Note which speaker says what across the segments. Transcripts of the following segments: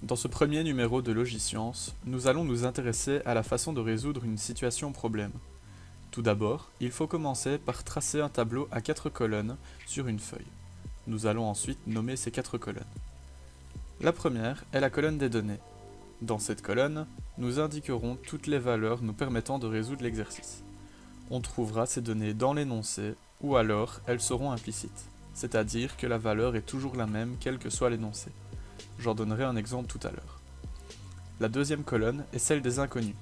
Speaker 1: Dans ce premier numéro de Logiscience, nous allons nous intéresser à la façon de résoudre une situation problème. Tout d'abord, il faut commencer par tracer un tableau à 4 colonnes sur une feuille. Nous allons ensuite nommer ces 4 colonnes. La première est la colonne des données. Dans cette colonne, nous indiquerons toutes les valeurs nous permettant de résoudre l'exercice. On trouvera ces données dans l'énoncé, ou alors elles seront implicites, c'est-à-dire que la valeur est toujours la même quel que soit l'énoncé. J'en donnerai un exemple tout à l'heure. La deuxième colonne est celle des inconnus.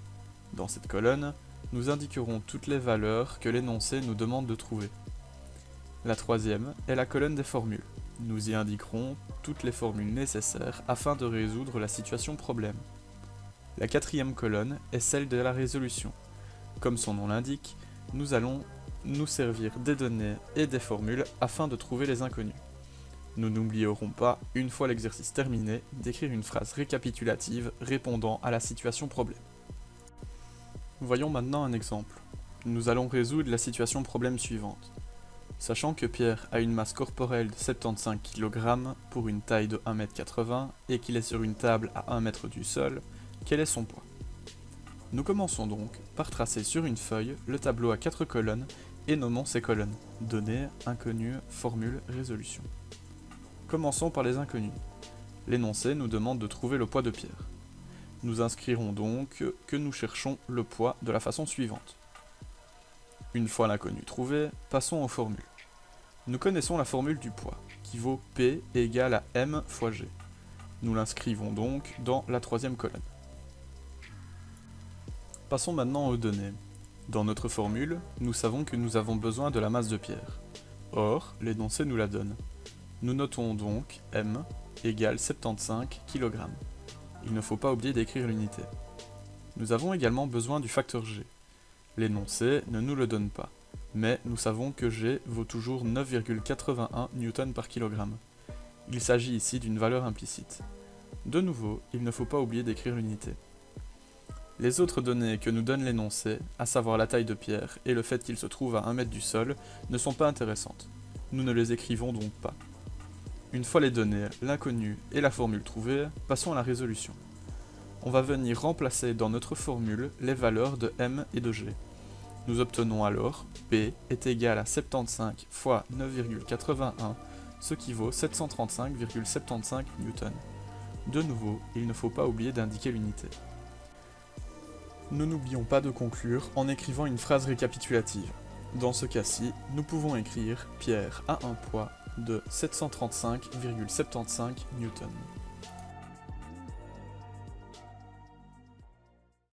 Speaker 1: Dans cette colonne, nous indiquerons toutes les valeurs que l'énoncé nous demande de trouver. La troisième est la colonne des formules. Nous y indiquerons toutes les formules nécessaires afin de résoudre la situation problème. La quatrième colonne est celle de la résolution. Comme son nom l'indique, nous allons nous servir des données et des formules afin de trouver les inconnus. Nous n'oublierons pas, une fois l'exercice terminé, d'écrire une phrase récapitulative répondant à la situation problème. Voyons maintenant un exemple. Nous allons résoudre la situation problème suivante. Sachant que Pierre a une masse corporelle de 75 kg pour une taille de 1,80 m et qu'il est sur une table à 1 mètre du sol, quel est son poids? Nous commençons donc par tracer sur une feuille le tableau à 4 colonnes et nommons ces colonnes: données, inconnus, formule, résolution. Commençons par les inconnus. L'énoncé nous demande de trouver le poids de Pierre. Nous inscrirons donc que nous cherchons le poids de la façon suivante. Une fois l'inconnu trouvé, passons aux formules. Nous connaissons la formule du poids, qui vaut P égale à M fois G. Nous l'inscrivons donc dans la troisième colonne. Passons maintenant aux données. Dans notre formule, nous savons que nous avons besoin de la masse de Pierre. Or, l'énoncé nous la donne. Nous notons donc M égale 75 kg. Il ne faut pas oublier d'écrire l'unité. Nous avons également besoin du facteur G. L'énoncé ne nous le donne pas, mais nous savons que G vaut toujours 9,81 N par kg. Il s'agit ici d'une valeur implicite. De nouveau, il ne faut pas oublier d'écrire l'unité. Les autres données que nous donne l'énoncé, à savoir la taille de Pierre et le fait qu'il se trouve à 1 mètre du sol, ne sont pas intéressantes. Nous ne les écrivons donc pas. Une fois les données, l'inconnu et la formule trouvées, passons à la résolution. On va venir remplacer dans notre formule les valeurs de M et de G. Nous obtenons alors P est égal à 75 fois 9,81, ce qui vaut 735,75 N. De nouveau, il ne faut pas oublier d'indiquer l'unité. Nous n'oublions pas de conclure en écrivant une phrase récapitulative. Dans ce cas-ci, nous pouvons écrire Pierre a un poids de 735,75 N.